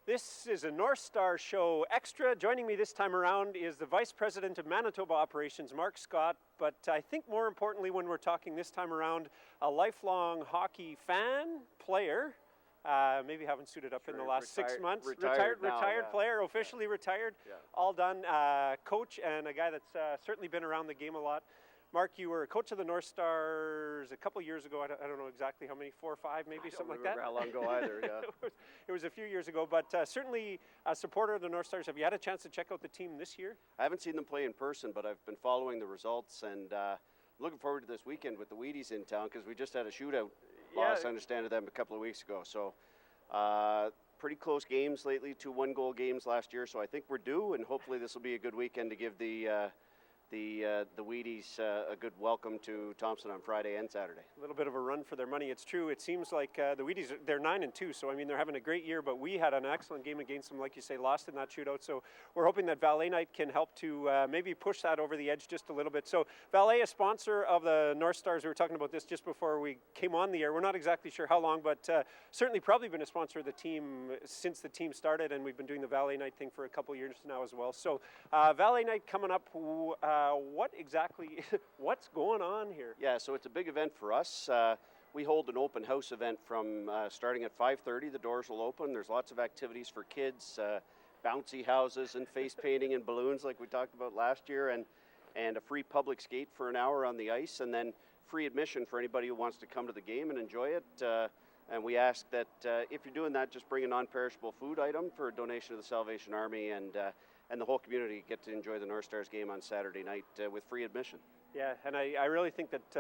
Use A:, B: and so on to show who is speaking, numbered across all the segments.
A: This is a North Star Show Extra. Joining me this time around is the Vice President of Manitoba Operations, Mark Scott. But I think more importantly when we're talking this time around, a lifelong hockey fan, player, maybe haven't suited up in the last 6 months. Retired player, officially retired, all done. Coach and a guy that's certainly been around the game a lot. Mark, you were a coach of the North Stars a couple years ago. I don't know exactly how many, 4 or 5 maybe, something like that.
B: I don't remember how long ago either, yeah.
A: It was a few years ago, but certainly a supporter of the North Stars. Have you had a chance to check out the team this year?
B: I haven't seen them play in person, but I've been following the results, and looking forward to this weekend with the Wheaties in town, because we just had a shootout loss, I understand, to them a couple of weeks ago. So pretty close games lately, 2 one-goal games last year, so I think we're due, and hopefully this will be a good weekend to give the Wheaties a good welcome to Thompson on Friday and Saturday.
A: A little bit of a run for their money. It's true. It seems like the Wheaties, they're 9-2, so I mean they're having a great year, but we had an excellent game against them, like you say, lost in that shootout. So we're hoping that VALE Night can help to maybe push that over the edge just a little bit. So VALE, a sponsor of the North Stars. We were talking about this just before we came on the air. We're not exactly sure how long, but certainly probably been a sponsor of the team since the team started, and we've been doing the VALE Night thing for a couple of years now as well. So VALE Night coming up. What exactly, what's going on here?
B: Yeah, so it's a big event for us. We hold an open house event from starting at 5:30. The doors will open. There's lots of activities for kids, bouncy houses and face painting and balloons like we talked about last year, and a free public skate for an hour on the ice, and then free admission for anybody who wants to come to the game and enjoy it. And we ask that if you're doing that, just bring a non-perishable food item for a donation to the Salvation Army, and the whole community get to enjoy the North Stars game on Saturday night with free admission.
A: Yeah, and I really think that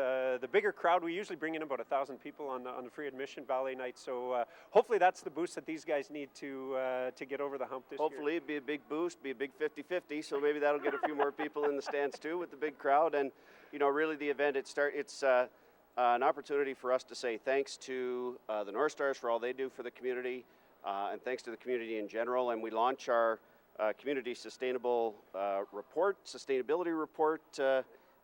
A: the bigger crowd, we usually bring in about 1,000 people on the free admission VALE Night, so hopefully that's the boost that these guys need to get over the hump this year.
B: Hopefully it'd be a big boost, be a big 50-50, so maybe that'll get a few more people in the stands too with the big crowd. And you know, really the event, it's an opportunity for us to say thanks to the North Stars for all they do for the community, and thanks to the community in general. And we launch our community sustainability report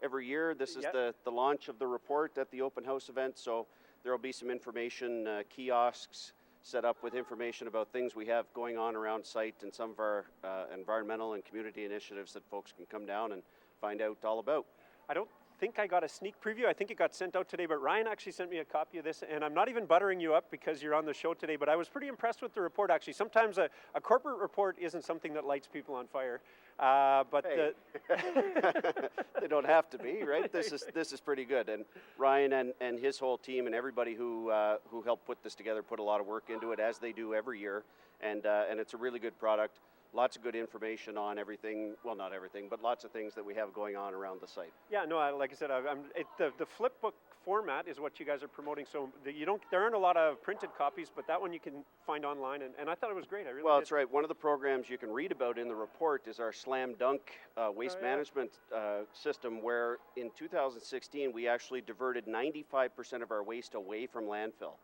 B: every year. This is the launch of the report at the open house event, so there will be some information kiosks set up with information about things we have going on around site and some of our environmental and community initiatives that folks can come down and find out all about.
A: I don't think I got a sneak preview. I think it got sent out today, but Ryan actually sent me a copy of this, and I'm not even buttering you up because you're on the show today, but I was pretty impressed with the report, actually. Sometimes a corporate report isn't something that lights people on fire, but
B: hey. They don't have to be, right? This is pretty good, and Ryan and his whole team and everybody who helped put this together put a lot of work into it, as they do every year, and it's a really good product. Lots of good information on everything, well, not everything, but lots of things that we have going on around the site.
A: Yeah, no, like I said, the flip book format is what you guys are promoting, so there aren't a lot of printed copies, but that one you can find online, and I thought it was great. I really
B: Well, that's right. One of the programs you can read about in the report is our Slam Dunk waste management system, where in 2016 we actually diverted 95% of our waste away from landfill.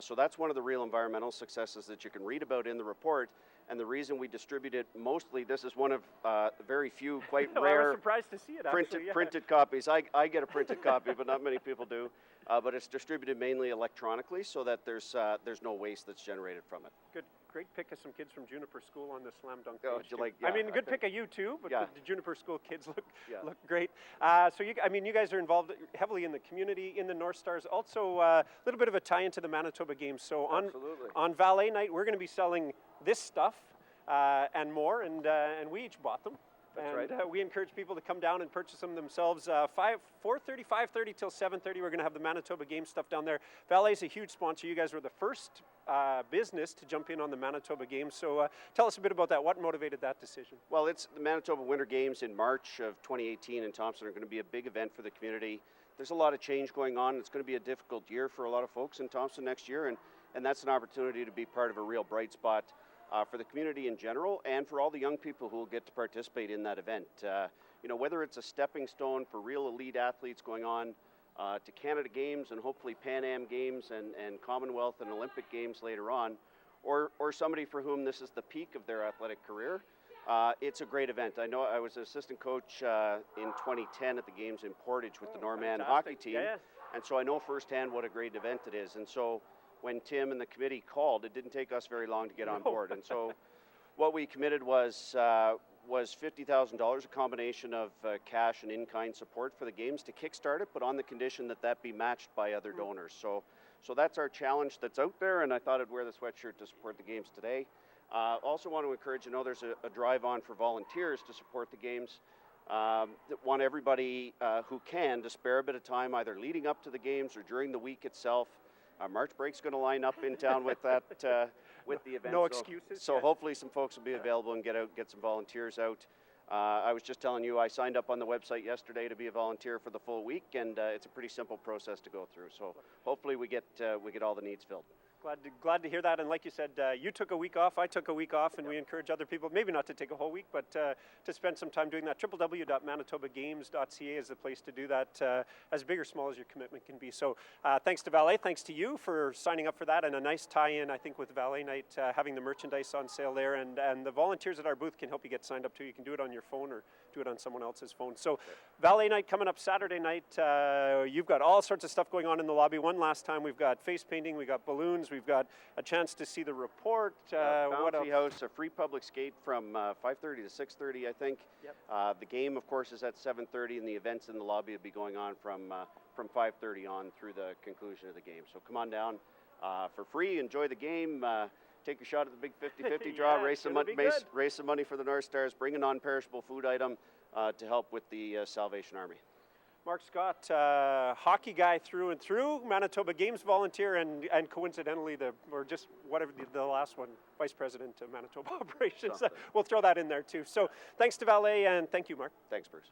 B: So that's one of the real environmental successes that you can read about in the report. And the reason we distribute it mostly, this is one of very few, quite rare,
A: I was surprised to see it,
B: printed copies. I get a printed copy, but not many people do. But it's distributed mainly electronically, so that there's no waste that's generated from it.
A: Good. Great pick of some kids from Juniper School on the Slam Dunk.
B: Oh,
A: I mean, good pick of you too, but the Juniper School kids look great. So you guys are involved heavily in the community, in the North Stars. Also, a little bit of a tie into the Manitoba games. So on VALE Night, we're going to be selling this stuff and more, and we each bought them.
B: That's right.
A: We encourage people to come down and purchase them themselves. 4:30, 5:30 till 7:30. We're going to have the Manitoba game stuff down there. VALE is a huge sponsor. You guys were the first business to jump in on the Manitoba Games. So tell us a bit about that. What motivated that decision?
B: Well, it's the Manitoba Winter Games in March of 2018 in Thompson are going to be a big event for the community. There's a lot of change going on. It's going to be a difficult year for a lot of folks in Thompson next year, and that's an opportunity to be part of a real bright spot for the community in general, and for all the young people who will get to participate in that event. Whether it's a stepping stone for real elite athletes going on to Canada Games and hopefully Pan Am Games and Commonwealth and Olympic Games later on, or somebody for whom this is the peak of their athletic career, it's a great event. I know I was an assistant coach in 2010 at the games in Portage with the Norman hockey team, and so I know firsthand what a great event it is. And so when Tim and the committee called, it didn't take us very long to get on board. And so what we committed was $50,000, a combination of cash and in-kind support for the games to kickstart it, but on the condition that that be matched by other donors. So that's our challenge that's out there, and I thought I'd wear the sweatshirt to support the games today. Also want to encourage, there's a drive on for volunteers to support the games. Want everybody who can to spare a bit of time, either leading up to the games or during the week itself. March break's going to line up in town with that, with the event.
A: No excuses.
B: So hopefully some folks will be available and get some volunteers out. I was just telling you, I signed up on the website yesterday to be a volunteer for the full week, and it's a pretty simple process to go through. So hopefully we get all the needs filled.
A: Glad to hear that. And like you said, you took a week off, I took a week off, and we encourage other people, maybe not to take a whole week, but to spend some time doing that. www.manitobagames.ca is the place to do that, as big or small as your commitment can be. So thanks to VALE, thanks to you for signing up for that, and a nice tie-in, I think, with VALE Night, having the merchandise on sale there, and the volunteers at our booth can help you get signed up too. You can do it on your phone or do it on someone else's phone. So VALE Night coming up Saturday night. You've got all sorts of stuff going on in the lobby. One last time, we've got face painting, we've got balloons, we've got a chance to see the report. What else?
B: Bouncy House, a free public skate from 5:30 to 6:30, I think. Yep. The game, of course, is at 7:30, and the events in the lobby will be going on from 5:30 on through the conclusion of the game. So come on down for free, enjoy the game, take a shot at the big 50-50 draw, raise some money for the North Stars, bring a non-perishable food item to help with the Salvation Army.
A: Mark Scott, hockey guy through and through, Manitoba Games volunteer, and coincidentally, the last one, Vice President of Manitoba Operations. We'll throw that in there too. So thanks to VALE, and thank you, Mark.
B: Thanks, Bruce.